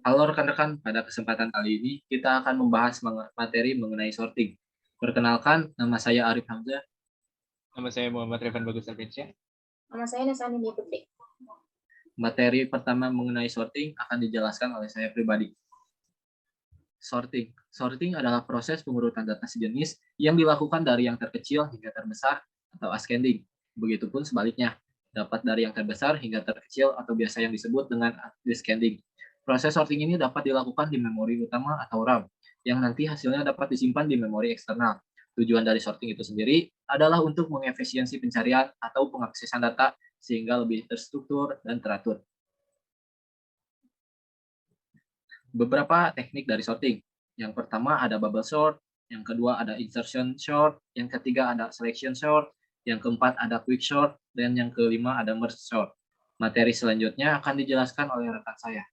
Halo rekan-rekan, pada kesempatan kali ini kita akan membahas materi mengenai sorting. Perkenalkan, nama saya Arif Hamzah. Nama saya Muhammad Revan Bagus Ardiansyah. Nama saya Nasani Nia Putri. Materi pertama mengenai sorting akan dijelaskan oleh saya pribadi. Sorting. Sorting adalah proses pengurutan data sejenis yang dilakukan dari yang terkecil hingga terbesar atau ascending. Begitupun sebaliknya, dapat dari yang terbesar hingga terkecil atau biasa yang disebut dengan descending. Proses sorting ini dapat dilakukan di memori utama atau RAM, yang nanti hasilnya dapat disimpan di memori eksternal. Tujuan dari sorting itu sendiri adalah untuk mengefisiensi pencarian atau pengaksesan data sehingga lebih terstruktur dan teratur. Beberapa teknik dari sorting. Yang pertama ada bubble sort, yang kedua ada insertion sort, yang ketiga ada selection sort, yang keempat ada quick sort, dan yang kelima ada merge sort. Materi selanjutnya akan dijelaskan oleh rekan saya.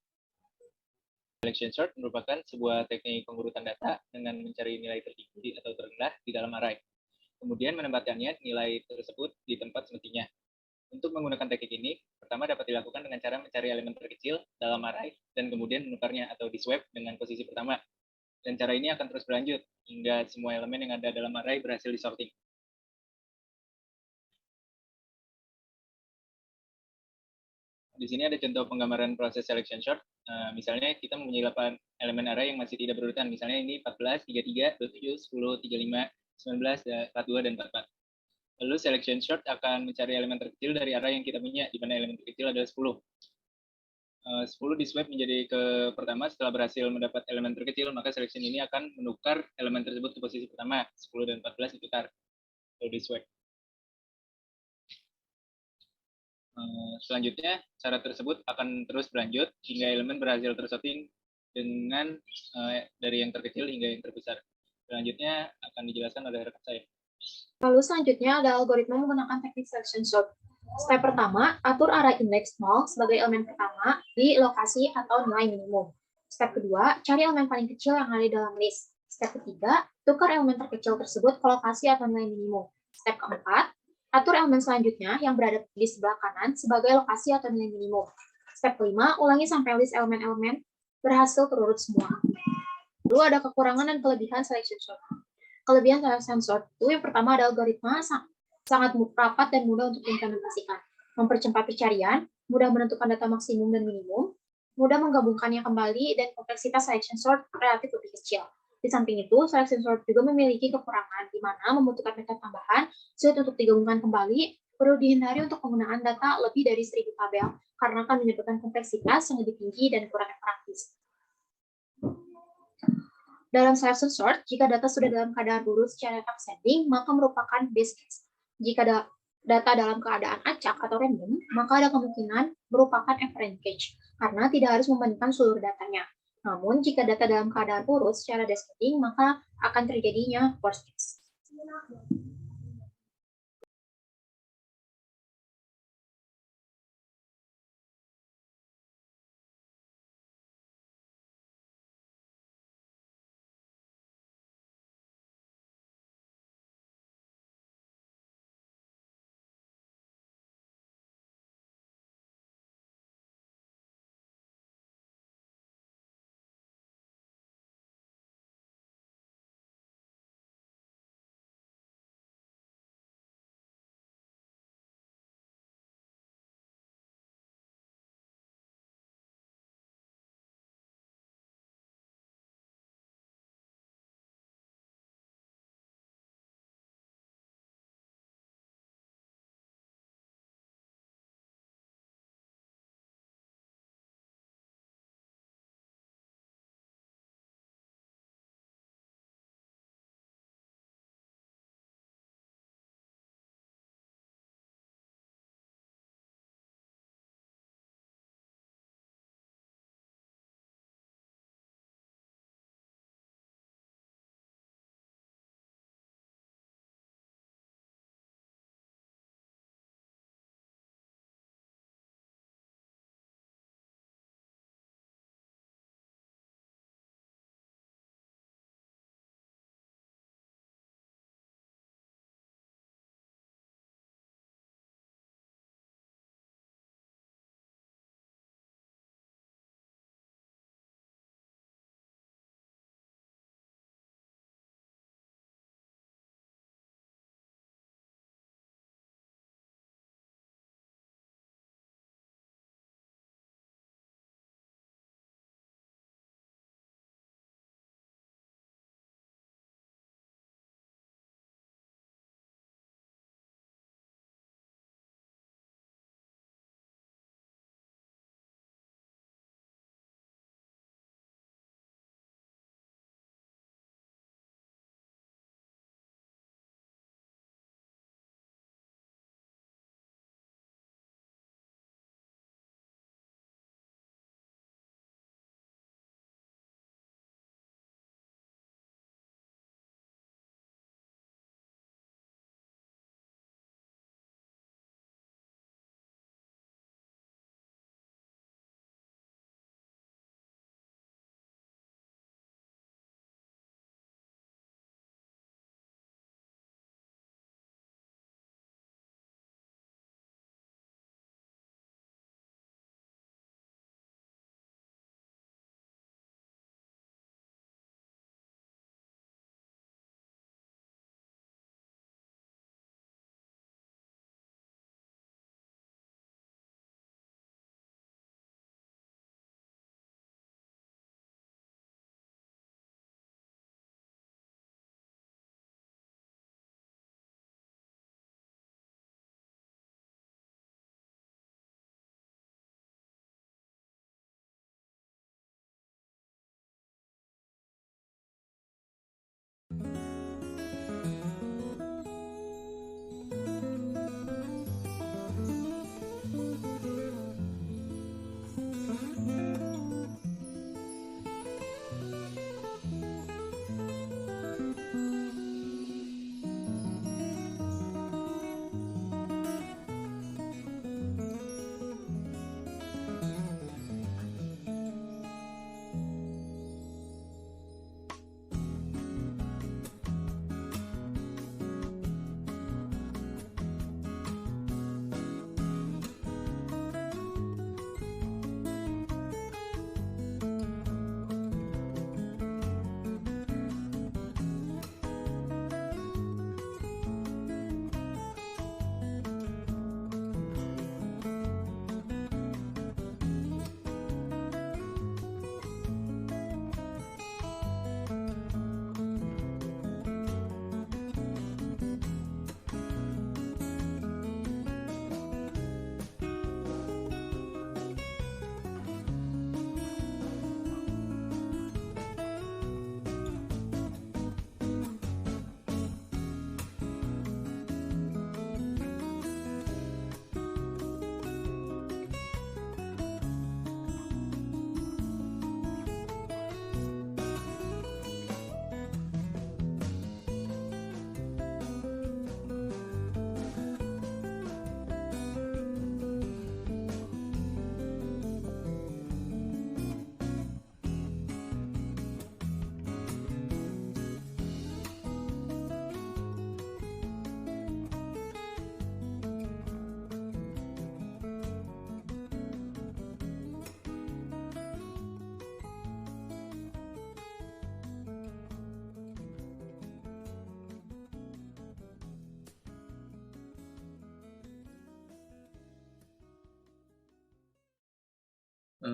Selection sort merupakan sebuah teknik pengurutan data dengan mencari nilai tertinggi atau terendah di dalam array. Kemudian menempatkannya nilai tersebut di tempat semestinya. Untuk menggunakan teknik ini, pertama dapat dilakukan dengan cara mencari elemen terkecil dalam array dan kemudian menukarnya atau diswap dengan posisi pertama. Dan cara ini akan terus berlanjut hingga semua elemen yang ada dalam array berhasil disorting. Di sini ada contoh penggambaran proses selection sort. Misalnya kita mempunyai 8 elemen array yang masih tidak berurutan. Misalnya ini 14, 33, 27, 10, 35, 19, 42, dan 44. Lalu selection sort akan mencari elemen terkecil dari array yang kita punya, di mana elemen terkecil adalah 10. 10 diswap menjadi ke pertama. Setelah berhasil mendapat elemen terkecil, maka selection ini akan menukar elemen tersebut ke posisi pertama. 10 dan 14 ditukar. Lalu diswap. Selanjutnya, cara tersebut akan terus berlanjut hingga elemen berhasil tersorting dengan dari yang terkecil hingga yang terbesar. Selanjutnya akan dijelaskan oleh rekan saya. Lalu selanjutnya ada algoritma menggunakan teknik selection sort. Step pertama, atur array index 0 sebagai elemen pertama di lokasi atau nilai minimum. Step kedua, cari elemen paling kecil yang ada di dalam list. Step ketiga, tukar elemen terkecil tersebut ke lokasi atau nilai minimum. Step keempat, atur elemen selanjutnya yang berada di sebelah kanan sebagai lokasi atau nilai minimum. Step kelima, ulangi sampai list elemen-elemen berhasil terurut semua. Lalu ada kekurangan dan kelebihan selection sort. Kelebihan selection sort itu yang pertama ada algoritma sangat rapat dan mudah untuk diimplementasikan. Mempercepat pencarian, mudah menentukan data maksimum dan minimum, mudah menggabungkannya kembali, dan kompleksitas selection sort relatif lebih kecil. Di samping itu, selection sort juga memiliki kekurangan, di mana membutuhkan metode tambahan, sulit untuk digabungkan kembali, perlu dihindari untuk penggunaan data lebih dari 1000 tabel, karena akan menyebabkan kompleksitas yang lebih tinggi dan kurang praktis. Dalam selection sort, jika data sudah dalam keadaan urut secara ascending, maka merupakan base case. Jika data dalam keadaan acak atau random, maka ada kemungkinan merupakan average case, karena tidak harus membandingkan seluruh datanya. Namun, jika data dalam keadaan urut secara descending, maka akan terjadinya worst case.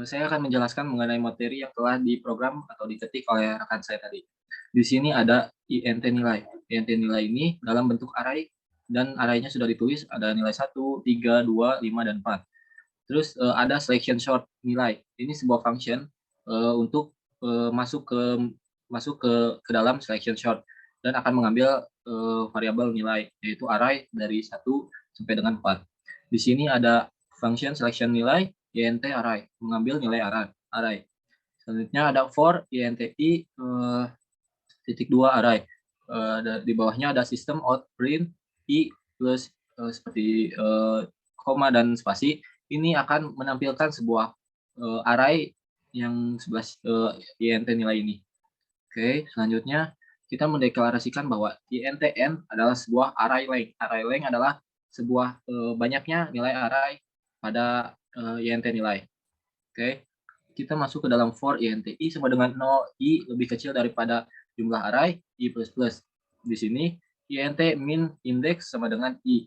Saya akan menjelaskan mengenai materi yang telah diprogram atau diketik oleh rekan saya tadi. Di sini ada INT nilai. INT nilai ini dalam bentuk array dan array-nya sudah ditulis, ada nilai 1, 3, 2, 5, dan 4. Terus ada selection sort nilai. Ini sebuah function untuk masuk ke dalam selection sort dan akan mengambil variabel nilai, yaitu array dari 1 sampai dengan 4. Di sini ada function selection nilai int array, mengambil nilai array. Selanjutnya ada for int i titik 2 array. Di bawahnya ada system out print i plus seperti koma dan spasi. Ini akan menampilkan sebuah array yang 11 int nilai ini. Oke, selanjutnya kita mendeklarasikan bahwa intn adalah sebuah array length. Array length adalah sebuah banyaknya nilai array pada int nilai. Oke, kita masuk ke dalam for int i sama dengan 0, i lebih kecil daripada jumlah array i plus plus. Di sini int min index sama dengan i.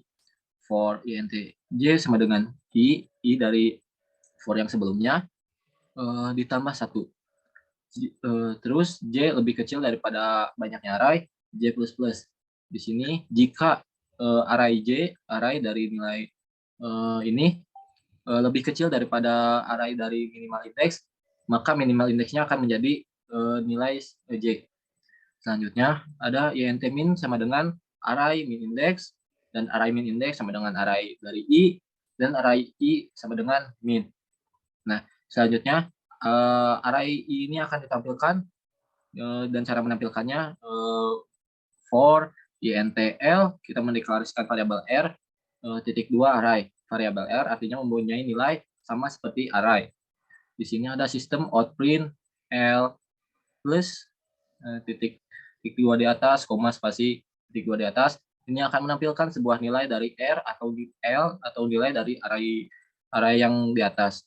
For int j sama dengan i dari for yang sebelumnya ditambah 1. Terus j lebih kecil daripada banyaknya array j plus plus. Di sini jika array j, array dari nilai ini lebih kecil daripada array dari minimal index, maka minimal indeksnya akan menjadi nilai j. Selanjutnya ada int min sama dengan array min index, dan array min index sama dengan array dari i, dan array i sama dengan min. Nah, selanjutnya array i ini akan ditampilkan dan cara menampilkannya for intl, kita mendeklarasikan variabel r titik 2 array. Variabel r artinya mempunyai nilai sama seperti array. Di sini ada sistem outprint l plus titik 2 di atas, koma spasi titik 2 di atas. Ini akan menampilkan sebuah nilai dari r atau l atau nilai dari array yang di atas.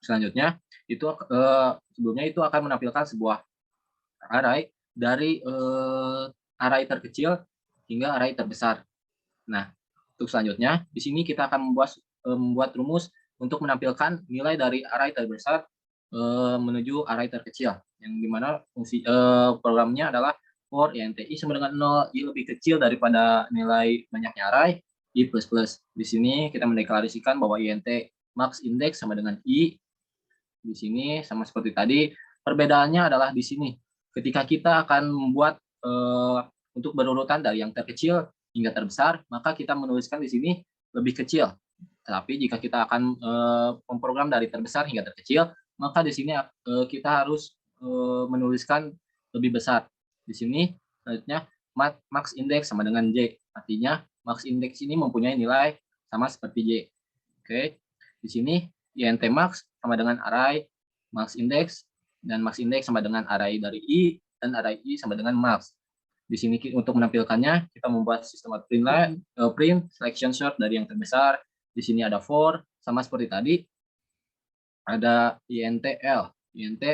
Selanjutnya itu sebelumnya itu akan menampilkan sebuah array dari array terkecil hingga array terbesar. Nah, untuk selanjutnya di sini kita akan membuat rumus untuk menampilkan nilai dari array terbesar menuju array terkecil, yang dimana fungsi programnya adalah for int i sama dengan 0, i lebih kecil daripada nilai banyaknya array i plus plus. Di sini kita mendeklarasikan bahwa int max index sama dengan i. Di sini sama seperti tadi, perbedaannya adalah di sini. Ketika kita akan membuat untuk berurutan dari yang terkecil hingga terbesar, maka kita menuliskan di sini lebih kecil. Tapi jika kita akan memprogram dari terbesar hingga terkecil, maka di sini kita harus menuliskan lebih besar. Di sini selanjutnya max index sama dengan j. Artinya max index ini mempunyai nilai sama seperti j. Oke. Di sini int max sama dengan array max index, dan max index sama dengan array dari i, dan array i sama dengan max. Di sini untuk menampilkannya kita membuat sistem print selection sort dari yang terbesar. Di sini ada for sama seperti tadi. Ada intl. Int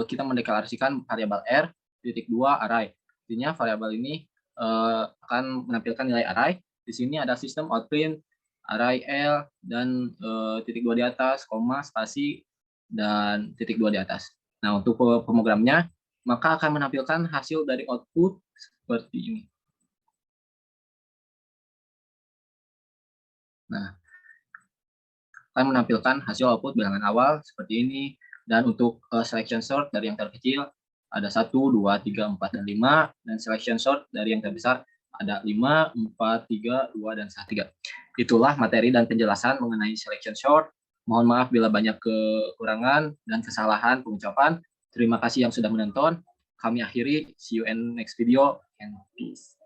kita mendeklarasikan variabel r titik 2 array. Artinya variabel ini akan menampilkan nilai array. Di sini ada sistem outprint array l dan titik 2 di atas, koma, spasi, dan titik 2 di atas. Nah, untuk pemrogramannya, maka akan menampilkan hasil dari output seperti ini. Nah, akan menampilkan hasil output bilangan awal seperti ini. Dan untuk selection sort dari yang terkecil ada 1, 2, 3, 4, dan 5. Dan selection sort dari yang terbesar ada 5, 4, 3, 2, dan 3. Itulah materi dan penjelasan mengenai selection sort. Mohon maaf bila banyak kekurangan dan kesalahan pengucapan. Terima kasih yang sudah menonton. Kami akhiri. See you in next video and peace.